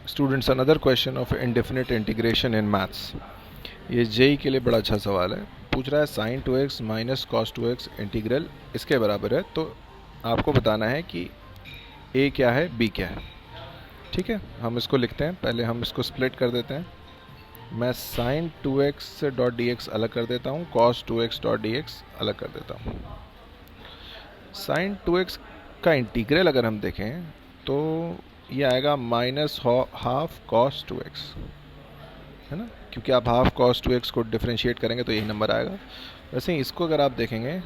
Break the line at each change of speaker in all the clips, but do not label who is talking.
Students, another question of indefinite integration in maths. ये JEE के लिए बड़ा अच्छा सवाल है। पूछ रहा है sign 2x minus cos 2x integral इसके बराबर है। तो आपको बताना है कि ए क्या है, बी क्या है। ठीक है, हम इसको लिखते हैं। पहले हम इसको स्प्लिट कर देते हैं। मैं sign 2x dot D x अलग कर देता हूँ, cos 2x dot D x अलग कर देता हूँ। साइन 2x का इंटीग्रल अगर हम देखें तो ये आएगा माइनस हाफ कॉस 2x, है ना, क्योंकि आप हाफ कॉस 2x को डिफ्रेंशिएट करेंगे तो यही नंबर आएगा। वैसे ही इसको अगर आप देखेंगे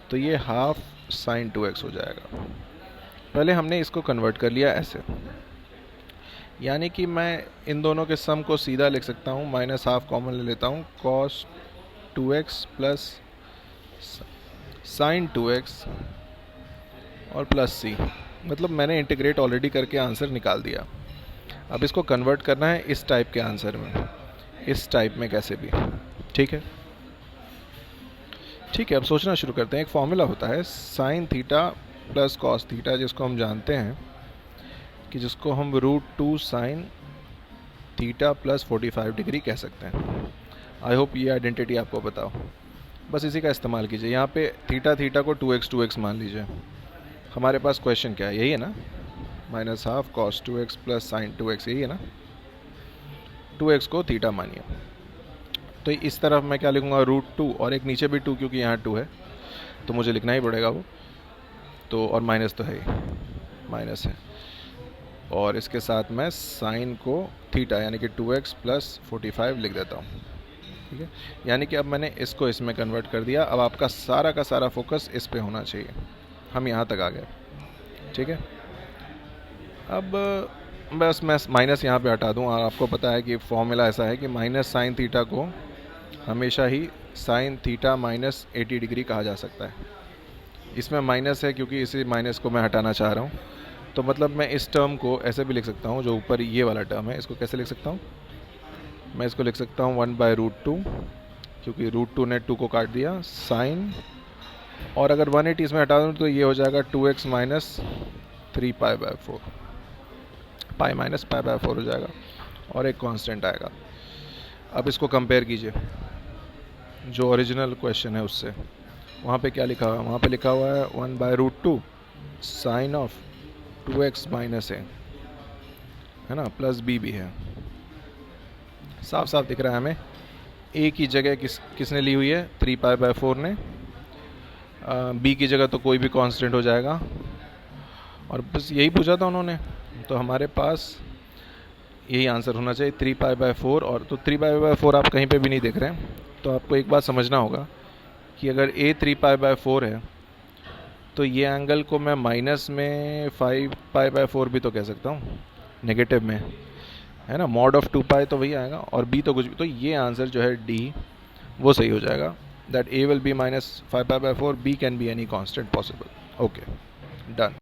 तो ये हाफ साइन 2x हो जाएगा। पहले हमने इसको कन्वर्ट कर लिया ऐसे, यानी कि मैं इन दोनों के सम को सीधा लिख सकता हूँ, माइनस हाफ कॉमन ले लेता हूँ, cos 2x plus sign 2x और प्लस सी। मतलब मैंने इंटीग्रेट ऑलरेडी करके आंसर निकाल दिया। अब इसको कन्वर्ट करना है इस टाइप के आंसर में, इस टाइप में कैसे भी। ठीक है, ठीक है। अब सोचना शुरू करते हैं। एक फॉर्मूला होता है sine theta plus cos theta, जिसको हम जानते हैं कि जिसको हम √2 साइन थीटा प्लस 45 डिग्री कह सकते हैं। आई होप ये आइडेंटिटी आपको बताओ। बस इसी का इस्तेमाल कीजिए। यहाँ पे थीटा थीटा को 2x मान लीजिए। हमारे पास क्वेश्चन क्या है, यही है ना, minus half cos 2x plus sign 2x, यही है ना। 2x को थीटा मानिए। तो इस तरफ मैं क्या लिखूँगा, √2 और एक नीचे भी 2, क्योंकि यहाँ 2 है तो मुझे लिखना ही पड़ेगा वो तो। और माइनस तो है ही, माइनस है। और इसके साथ मैं साइन को थीटा यानी कि 2x प्लस 45 लिख देता हूँ। ठीक है, यानी कि अब मैंने इसको इसमें कन्वर्ट कर दिया। अब आपका सारा का सारा फोकस इस पे होना चाहिए। हम यहाँ तक आ गए। ठीक है, अब बस मैं माइनस यहाँ पे हटा दूँ। और आपको पता है कि फॉर्मूला ऐसा है कि माइनस साइन थीटा को हमेशा ही साइन थीटा माइनस 80 डिग्री कहा जा सकता है। इसमें माइनस है क्योंकि इसी माइनस को मैं हटाना चाह रहा हूँ। तो मतलब मैं इस टर्म को ऐसे भी लिख सकता हूँ, जो ऊपर ये वाला टर्म है, इसको कैसे लिख सकता हूँ, मैं इसको लिख सकता हूँ 1/√2, क्योंकि √2 ने 2 को काट दिया, साइन, और अगर 180 इसमें हटा दूँ तो ये हो जाएगा 2x माइनस 3π/4, पाई माइनस π/4 हो जाएगा और एक कांस्टेंट आएगा। अब इसको कंपेयर कीजिए जो ओरिजिनल क्वेश्चन है उससे। वहाँ पे क्या लिखा हुआ है, वहाँ पे लिखा हुआ है 1/√2 साइन ऑफ 2x माइनस ए, है ना, प्लस बी भी है। साफ साफ दिख रहा है हमें। ए की जगह किसने ली हुई है, 3π/4 ने। बी की जगह तो कोई भी कांस्टेंट हो जाएगा। और बस यही पूछा था उन्होंने, तो हमारे पास यही आंसर होना चाहिए 3π/4। और तो 3π/4 आप कहीं पे भी नहीं देख रहे हैं। तो आपको एक बात समझना होगा कि अगर ए 3π/4 है तो ये एंगल को मैं माइनस में 5π/4 भी तो कह सकता हूँ, नेगेटिव में, है ना। मॉड ऑफ 2π तो वही आएगा, और बी तो कुछ भी। तो ये आंसर जो है डी, वो सही हो जाएगा। That a will be minus 5π/4, b can be any constant possible. Okay, done.